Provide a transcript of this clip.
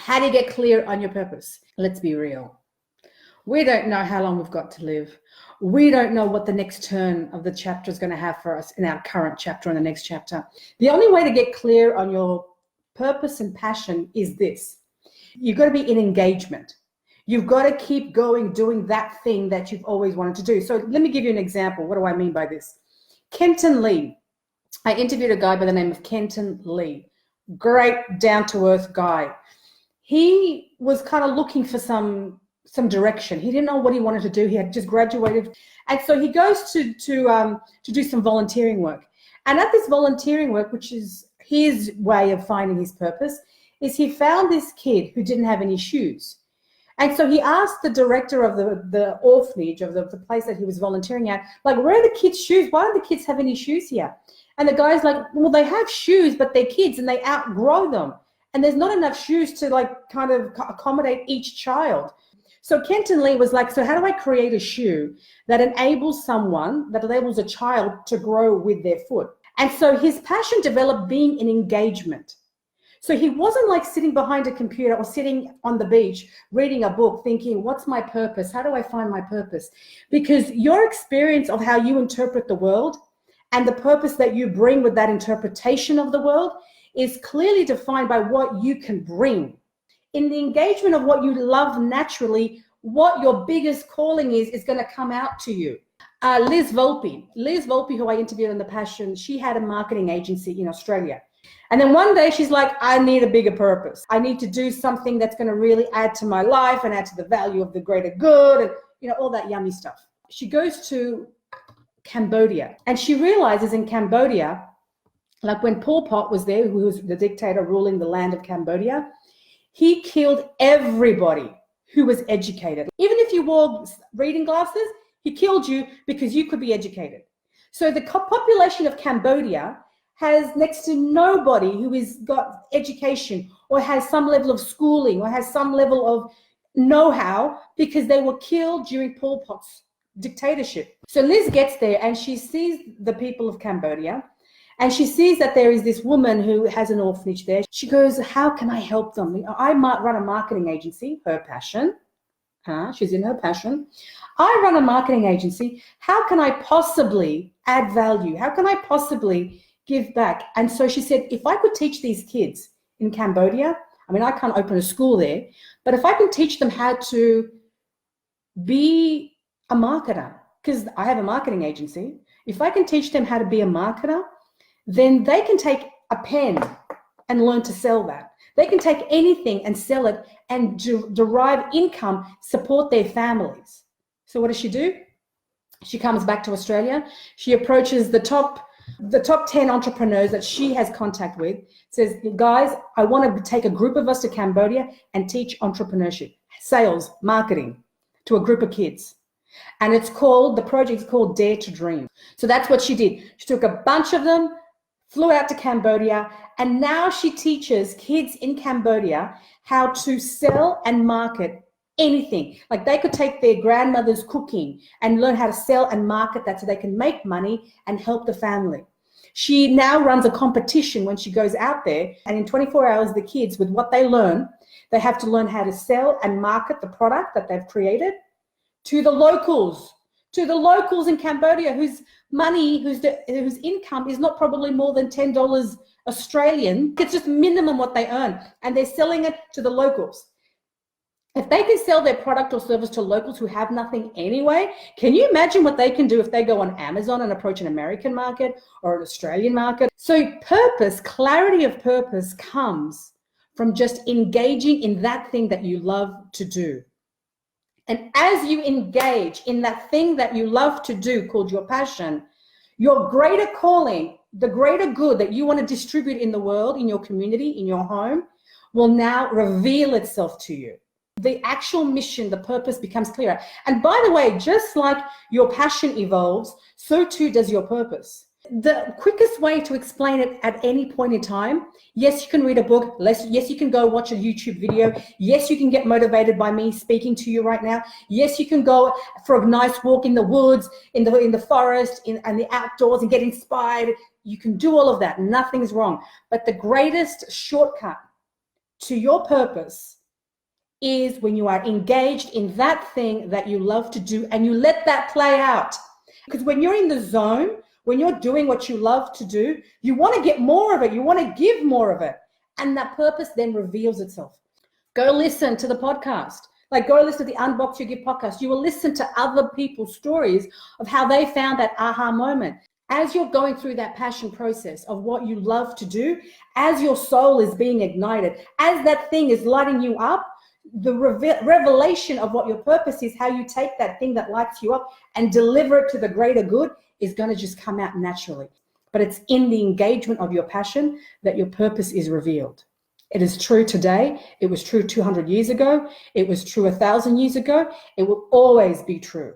How do you get clear on your purpose? Let's be real. We don't know how long we've got to live. We don't know what the next turn of the chapter is going to have for us in our current chapter and the next chapter. The only way to get clear on your purpose and passion is this. You've got to be in engagement. You've got to keep going, doing that thing that you've always wanted to do. So let me give you an example. What do I mean by this? Kenton Lee. I interviewed a guy by the name of Kenton Lee. Great, down-to-earth guy. He was kind of looking for some direction. He didn't know what he wanted to do. He had just graduated. And so he goes to do some volunteering work. And at this volunteering work, which is his way of finding his purpose, is he found this kid who didn't have any shoes. And so he asked the director of the orphanage, of the place that he was volunteering at, like, where are the kids' shoes? Why don't the kids have any shoes here? And the guy's like, well, they have shoes, but they're kids and they outgrow them. And there's not enough shoes to like kind of accommodate each child. So Kenton Lee was like, so how do I create a shoe that enables a child to grow with their foot? And so his passion developed being in engagement. So he wasn't like sitting behind a computer or sitting on the beach reading a book thinking, what's my purpose? How do I find my purpose? Because your experience of how you interpret the world and the purpose that you bring with that interpretation of the world is clearly defined by what you can bring. In the engagement of what you love naturally, what your biggest calling is going to come out to you. Liz Volpe, who I interviewed on The Passion, she had a marketing agency in Australia. And then one day she's like, I need a bigger purpose. I need to do something that's going to really add to my life and add to the value of the greater good and, all that yummy stuff. She goes to Cambodia and she realizes in Cambodia, like when Pol Pot was there, who was the dictator ruling the land of Cambodia, he killed everybody who was educated. Even if you wore reading glasses, he killed you because you could be educated. So the population of Cambodia has next to nobody who has got education or has some level of schooling or has some level of know-how because they were killed during Pol Pot's dictatorship. So Liz gets there and she sees the people of Cambodia and she sees that there is this woman who has an orphanage there. She goes, how can I help them? I might run a marketing agency, her passion. She's in her passion. I run a marketing agency. How can I possibly add value? How can I possibly give back? And so she said, if I could teach these kids in Cambodia, I mean, I can't open a school there, but if I can teach them how to be a marketer, because I have a marketing agency, if I can teach them how to be a marketer, then they can take a pen and learn to sell that. They can take anything and sell it and derive income, support their families. So what does she do? She comes back to Australia. She approaches the top 10 entrepreneurs that she has contact with, says, guys, I want to take a group of us to Cambodia and teach entrepreneurship, sales, marketing to a group of kids. And the project's called Dare to Dream. So that's what she did. She took a bunch of them, flew out to Cambodia, and now she teaches kids in Cambodia how to sell and market anything. Like they could take their grandmother's cooking and learn how to sell and market that so they can make money and help the family. She now runs a competition when she goes out there, and in 24 hours, the kids, with what they learn, they have to learn how to sell and market the product that they've created to the locals in Cambodia whose income is not probably more than $10 Australian. It's just minimum what they earn, and they're selling it to the locals. If they can sell their product or service to locals who have nothing anyway, can you imagine what they can do if they go on Amazon and approach an American market or an Australian market? So purpose, clarity of purpose comes from just engaging in that thing that you love to do. And as you engage in that thing that you love to do called your passion, your greater calling, the greater good that you want to distribute in the world, in your community, in your home, will now reveal itself to you. The actual mission, the purpose becomes clearer. And by the way, just like your passion evolves, so too does your purpose. The quickest way to explain it at any point in time, yes, you can read a book. Yes, you can go watch a YouTube video. Yes, you can get motivated by me speaking to you right now. Yes, you can go for a nice walk in the woods, in the forest, and the outdoors and get inspired. You can do all of that. Nothing's wrong. But the greatest shortcut to your purpose is when you are engaged in that thing that you love to do and you let that play out. Because when you're in the zone, when you're doing what you love to do, you want to get more of it. You want to give more of it. And that purpose then reveals itself. Go listen to the podcast. Like, go listen to the Unbox Your Gift podcast. You will listen to other people's stories of how they found that aha moment. As you're going through that passion process of what you love to do, as your soul is being ignited, as that thing is lighting you up, the revelation of what your purpose is, how you take that thing that lights you up and deliver it to the greater good, is going to just come out naturally. But it's in the engagement of your passion that your purpose is revealed. It is true today. It was true 200 years ago. It was true 1,000 years ago. It will always be true.